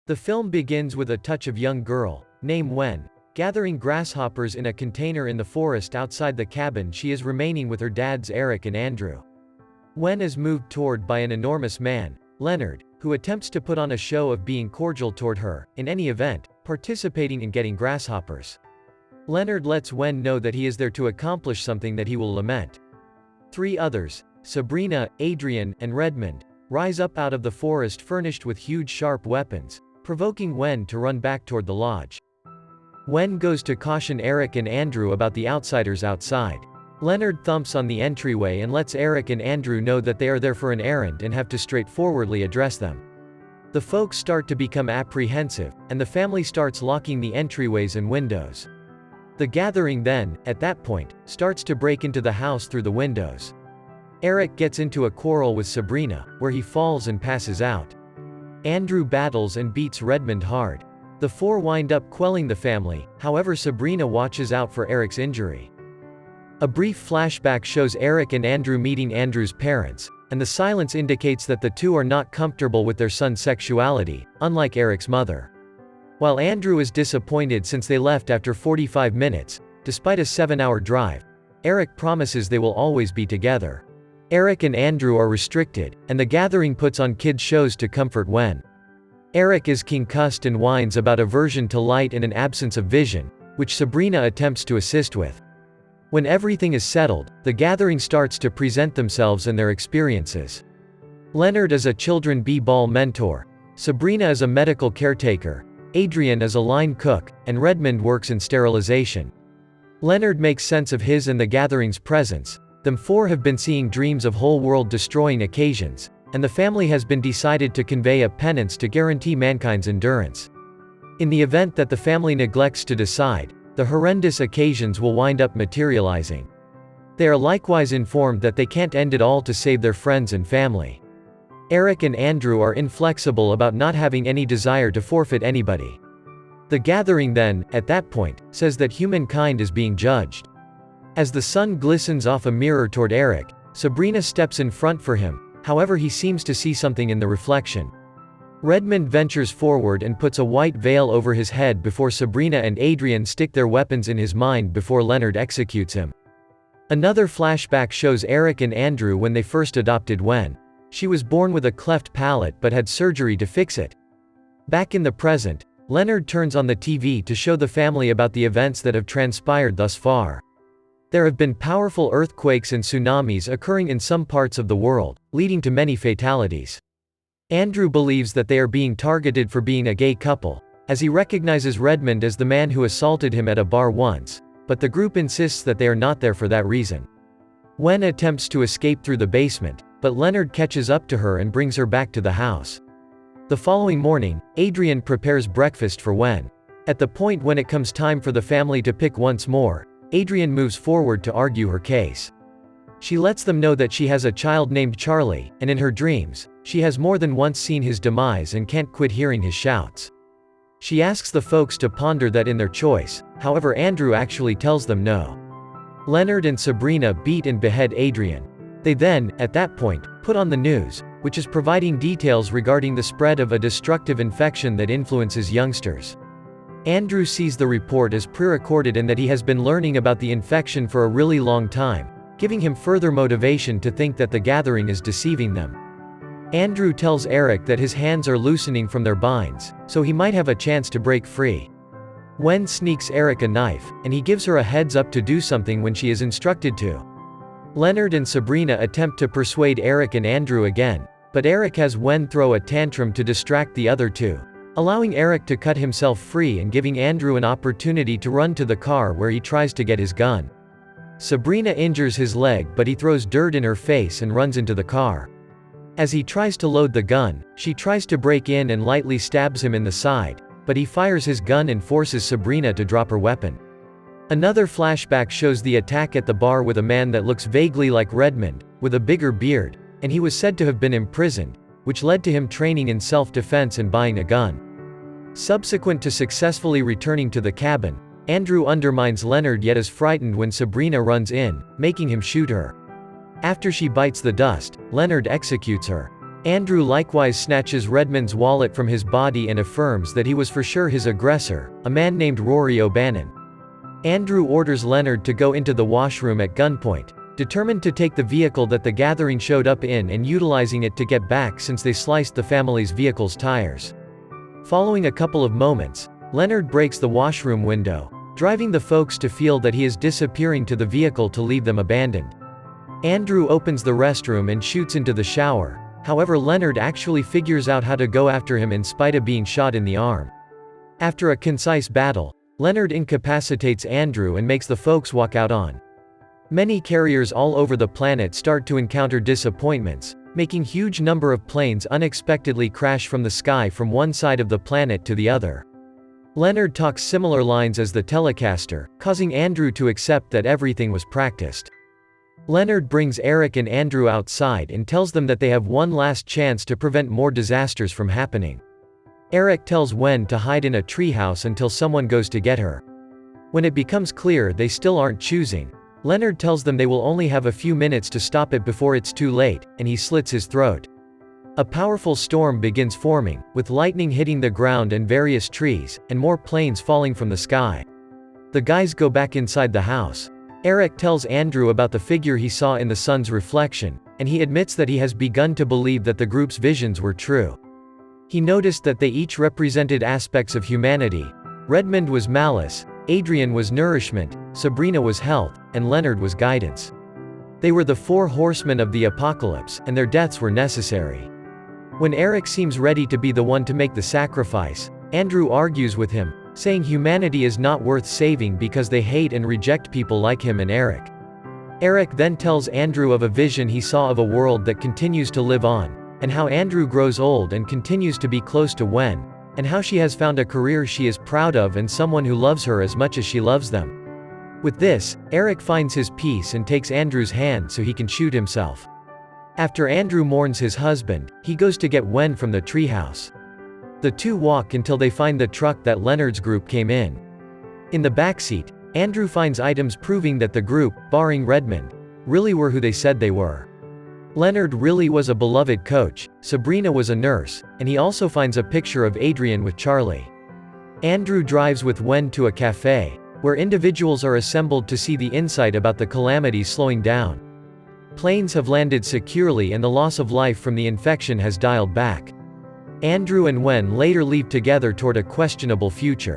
The film begins with a touch of young girl, named Wen, gathering grasshoppers in a container in the forest outside the cabin she is remaining with her dads Eric and Andrew. Wen is moved toward by an enormous man, Leonard, who attempts to put on a show of being cordial toward her, in any event, participating in getting grasshoppers. Leonard lets Wen know that he is there to accomplish something that he will lament. Three others, Sabrina, Adrian, and Redmond, rise up out of the forest furnished with huge sharp weapons, provoking Wen to run back toward the lodge. Wen goes to caution Eric and Andrew about the outsiders outside. Leonard thumps on the entryway and lets Eric and Andrew know that they are there for an errand and have to straightforwardly address them. The folks start to become apprehensive, and the family starts locking the entryways and windows. The gathering then, at that point, starts to break into the house through the windows. Eric gets into a quarrel with Sabrina, where he falls and passes out. Andrew battles and beats Redmond hard. The four wind up quelling the family, however Sabrina watches out for Eric's injury. A brief flashback shows Eric and Andrew meeting Andrew's parents, and the silence indicates that the two are not comfortable with their son's sexuality, unlike Eric's mother. While Andrew is disappointed since they left after 45 minutes, despite a 7-hour drive, Eric promises they will always be together. Eric and Andrew are restricted, and the gathering puts on kids' shows to comfort Wen. Eric is concussed and whines about aversion to light and an absence of vision, which Sabrina attempts to assist with. When everything is settled, the gathering starts to present themselves and their experiences. Leonard is a children b-ball mentor, Sabrina is a medical caretaker, Adrian is a line cook, and Redmond works in sterilization. Leonard makes sense of his and the gathering's presence. Them four have been seeing dreams of whole world destroying occasions, and the family has been decided to convey a penance to guarantee mankind's endurance. In the event that the family neglects to decide, the horrendous occasions will wind up materializing. They are likewise informed that they can't end it all to save their friends and family. Eric and Andrew are inflexible about not having any desire to forfeit anybody. The gathering then, at that point, says that humankind is being judged. As the sun glistens off a mirror toward Eric, Sabrina steps in front for him, however he seems to see something in the reflection. Redmond ventures forward and puts a white veil over his head before Sabrina and Adrian stick their weapons in his mind before Leonard executes him. Another flashback shows Eric and Andrew when they first adopted Wen. She was born with a cleft palate but had surgery to fix it. Back in the present, Leonard turns on the TV to show the family about the events that have transpired thus far. There have been powerful earthquakes and tsunamis occurring in some parts of the world, leading to many fatalities. Andrew believes that they are being targeted for being a gay couple, as he recognizes Redmond as the man who assaulted him at a bar once, but the group insists that they are not there for that reason. Wen attempts to escape through the basement, but Leonard catches up to her and brings her back to the house. The following morning, Adrian prepares breakfast for Wen. At the point when it comes time for the family to pick once more, Adrian moves forward to argue her case. She lets them know that she has a child named Charlie, and in her dreams, she has more than once seen his demise and can't quit hearing his shouts. She asks the folks to ponder that in their choice, however Andrew actually tells them no. Leonard and Sabrina beat and behead Adrian. They then, at that point, put on the news, which is providing details regarding the spread of a destructive infection that influences youngsters. Andrew sees the report as pre-recorded and that he has been learning about the infection for a really long time, giving him further motivation to think that the gathering is deceiving them. Andrew tells Eric that his hands are loosening from their binds, so he might have a chance to break free. Wen sneaks Eric a knife, and he gives her a heads up to do something when she is instructed to. Leonard and Sabrina attempt to persuade Eric and Andrew again, but Eric has Wen throw a tantrum to distract the other two, allowing Eric to cut himself free and giving Andrew an opportunity to run to the car where he tries to get his gun. Sabrina injures his leg but he throws dirt in her face and runs into the car. As he tries to load the gun, she tries to break in and lightly stabs him in the side, but he fires his gun and forces Sabrina to drop her weapon. Another flashback shows the attack at the bar with a man that looks vaguely like Redmond, with a bigger beard, and he was said to have been imprisoned, which led to him training in self-defense and buying a gun. Subsequent to successfully returning to the cabin, Andrew undermines Leonard yet is frightened when Sabrina runs in, making him shoot her. After she bites the dust, Leonard executes her. Andrew likewise snatches Redmond's wallet from his body and affirms that he was for sure his aggressor, a man named Rory O'Bannon. Andrew orders Leonard to go into the washroom at gunpoint, determined to take the vehicle that the gathering showed up in and utilizing it to get back since they sliced the family's vehicle's tires. Following a couple of moments, Leonard breaks the washroom window, driving the folks to feel that he is disappearing to the vehicle to leave them abandoned. Andrew opens the restroom and shoots into the shower. However, Leonard actually figures out how to go after him in spite of being shot in the arm. After a concise battle, Leonard incapacitates Andrew and makes the folks walk out on. Many carriers all over the planet start to encounter disappointments, making huge number of planes unexpectedly crash from the sky from one side of the planet to the other. Leonard talks similar lines as the Telecaster, causing Andrew to accept that everything was practiced. Leonard brings Eric and Andrew outside and tells them that they have one last chance to prevent more disasters from happening. Eric tells Wen to hide in a treehouse until someone goes to get her. When it becomes clear they still aren't choosing, Leonard tells them they will only have a few minutes to stop it before it's too late, and he slits his throat. A powerful storm begins forming, with lightning hitting the ground and various trees, and more planes falling from the sky. The guys go back inside the house. Eric tells Andrew about the figure he saw in the sun's reflection, and he admits that he has begun to believe that the group's visions were true. He noticed that they each represented aspects of humanity. Redmond was malice, Adrian was nourishment, Sabrina was health, and Leonard was guidance. They were the four horsemen of the apocalypse, and their deaths were necessary. When Eric seems ready to be the one to make the sacrifice, Andrew argues with him, saying humanity is not worth saving because they hate and reject people like him and Eric. Eric then tells Andrew of a vision he saw of a world that continues to live on, and how Andrew grows old and continues to be close to Wen, and how she has found a career she is proud of and someone who loves her as much as she loves them. With this, Eric finds his peace and takes Andrew's hand so he can shoot himself. After Andrew mourns his husband, he goes to get Wen from the treehouse. The two walk until they find the truck that Leonard's group came in. In the backseat, Andrew finds items proving that the group, barring Redmond, really were who they said they were. Leonard really was a beloved coach, Sabrina was a nurse, and he also finds a picture of Adrian with Charlie. Andrew drives with Wen to a cafe, where individuals are assembled to see the insight about the calamity slowing down. Planes have landed securely and the loss of life from the infection has dialed back. Andrew and Wen later leave together toward a questionable future.